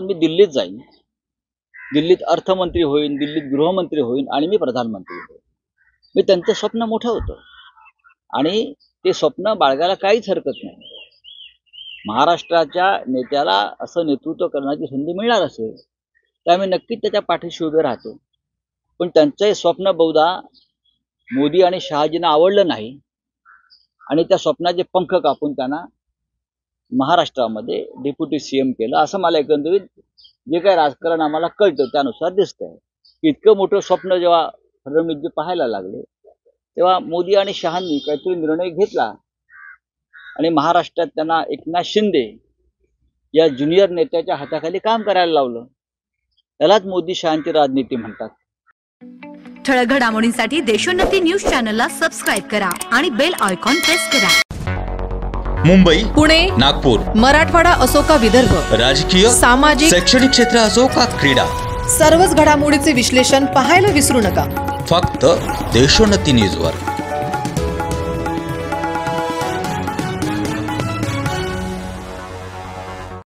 मी दिल्लीत जाईन, दिल्लीत अर्थमंत्री होईन, दिल्लीत गृहमंत्री होईन आणि मी प्रधानमंत्री होईन. मी त्यांचं स्वप्न मोठं होतं आणि ते स्वप्न बाळगायला काहीच हरकत नाही. महाराष्ट्राच्या नेत्याला असं नेतृत्व करण्याची संधी मिळणार असेल तर आम्ही नक्कीच त्याच्या पाठीशी उभे राहतो. पण त्यांचं हे स्वप्न बहुधा मोदी आणि शहाजींना आवडलं नाही आणि त्या स्वप्नाचे पंख कापून त्यांना महाराष्ट्रामध्ये डेप्युटी सीएम केलं. असं मला एकंदरीत जे काही राजकारण आम्हाला कळतं त्यानुसार दिसतंय. इतकं मोठं स्वप्न जेव्हा फडणवीसजी पाहायला लागले तेव्हा मोदी आणि शहांनी काहीतरी निर्णय घेतला आणि महाराष्ट्रात त्यांना एकनाथ शिंदे या ज्युनियर नेत्याच्या हाताखाली काम करायला लावलं. त्यालाच मोदी शहांची राजनीती म्हणतात. ठळक घडामोडींसाठी देशोन्नती न्यूज चॅनलला सबस्क्राईब करा आणि बेल आयकॉन प्रेस करा. मुंबई, पुणे, नागपूर, मराठवाडा असो का विदर्भ, राजकीय, सामाजिक, शैक्षणिक क्षेत्र असो का क्रीडा, सर्वच घडामोडीचे विश्लेषण पाहायला विसरू नका. फक्त देशोन्नती न्यूजवर.